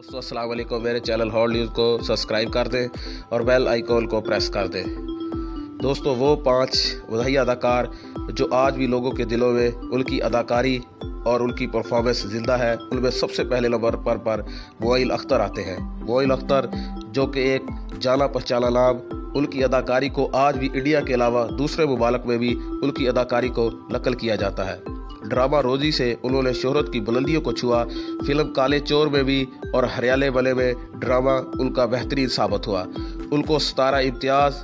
दोस्तों अस्सलाम वालेकुम। मेरे चैनल हॉट न्यूज़ को सब्सक्राइब कर दें और बेल आइकॉन को प्रेस कर दें। दोस्तों वो 5 वधाई अदाकार जो आज भी लोगों के दिलों में उनकी अदाकारी और उनकी परफॉर्मेंस ज़िंदा है, उनमें सबसे पहले नंबर पर मोइन अख्तर आते हैं। मोइन अख्तर जो कि एक जाना पहचाना नाम, उनकी अदाकारी को आज भी इंडिया के अलावा दूसरे मुमालिक में भी उनकी अदाकारी को नकल किया जाता है। ड्रामा रोजी से उन्होंने शोहरत की बुलंदियों को छुआ। फिल्म काले चोर में भी और हरियाले वाले में ड्रामा उनका बेहतरीन साबित हुआ। उनको सितारा इम्तियाज़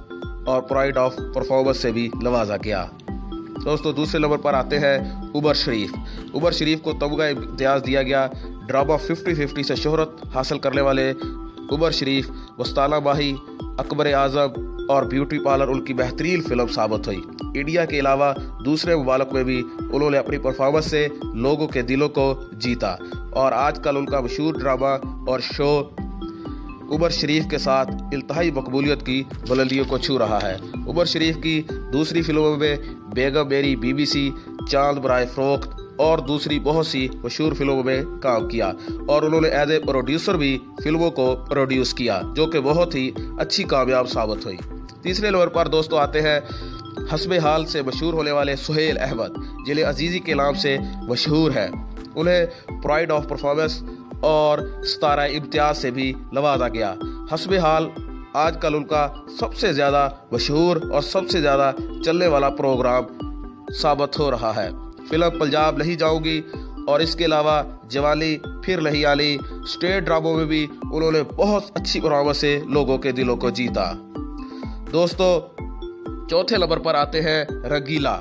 और प्राइड ऑफ परफॉर्मेंस से भी नवाजा गया। दोस्तों दूसरे नंबर पर आते हैं उमर शरीफ। उमर शरीफ को तमगा इम्तियाज़ दिया गया। ड्रामा 50-50 से शोहरत हासिल करने वाले उमर शरीफ मस्ताना माही, अकबर आज़म और ब्यूटी पार्लर उनकी बेहतरीन फिल्म साबित हुई। इंडिया के अलावा दूसरे मुमालिक में भी उन्होंने अपनी परफॉर्मेंस से लोगों के दिलों को जीता और आजकल उनका मशहूर ड्रामा और शो उमर शरीफ के साथ इंतहाई मकबूलियत की बुलंदियों को छू रहा है। उमर शरीफ की दूसरी फिल्मों में बेगम मेरी बीबीसी, चांद बराए फरोख्त और दूसरी बहुत सी मशहूर फिल्मों में काम किया और उन्होंने एज ए प्रोड्यूसर भी फिल्मों को प्रोड्यूस किया, जो कि बहुत ही अच्छी कामयाब साबित हुई। तीसरे नंबर पर दोस्तों आते हैं हस्बे हाल से मशहूर होने वाले सुहेल अहमद, जिन्हें अजीज़ी के नाम से मशहूर है। उन्हें प्राइड ऑफ परफॉर्मेंस और सितारा इम्तियाज़ से भी नवाजा गया। हस्बे हाल आजकल उनका सबसे ज़्यादा मशहूर और सबसे ज़्यादा चलने वाला प्रोग्राम साबित हो रहा है। फिल्म पंजाब नहीं जाऊंगी और इसके अलावा जवानी फिर नहीं आनी स्टेट ड्रामों में भी उन्होंने बहुत अच्छी परफॉर्मेंस से लोगों के दिलों को जीता। दोस्तों चौथे नंबर पर आते हैं रंगीला।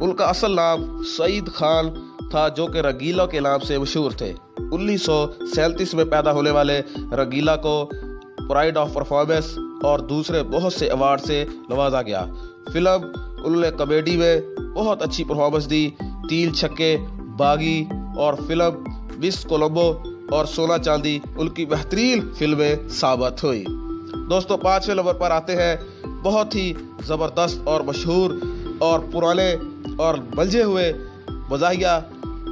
उनका असल नाम सईद खान था, जो कि रंगीला के नाम से मशहूर थे। 1937 में पैदा होने वाले रंगीला को प्राइड ऑफ परफॉर्मेंस और दूसरे बहुत से अवार्ड से नवाजा गया। फिल्म उन्होंने कॉमेडी में बहुत अच्छी परफॉर्मेंस दी। तीन छक्के, बागी और फिल्म मिस कोलंबो और सोना चांदी उनकी बेहतरीन फिल्में साबित हुई। दोस्तों 5वें नंबर पर आते हैं बहुत ही ज़बरदस्त और मशहूर और पुराने और बलझे हुए मज़ाहिया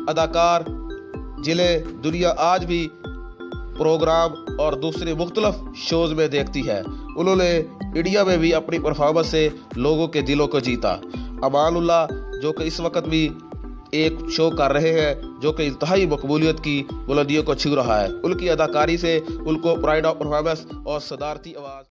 अदाकार, जिन्हें दुनिया आज भी प्रोग्राम और दूसरे मुख्तलिफ शोज़ में देखती है। उन्होंने इंडिया में भी अपनी परफॉर्मेंस से लोगों के दिलों को जीता। अमानुल्लाह जो कि इस वक्त भी एक शो कर रहे हैं, जो कि इंतहाई मकबूलियत की बुलंदियों को छू रहा है। उनकी अदाकारी से उनको प्राइड ऑफ परफॉर्मेंस और सदारती आवाज़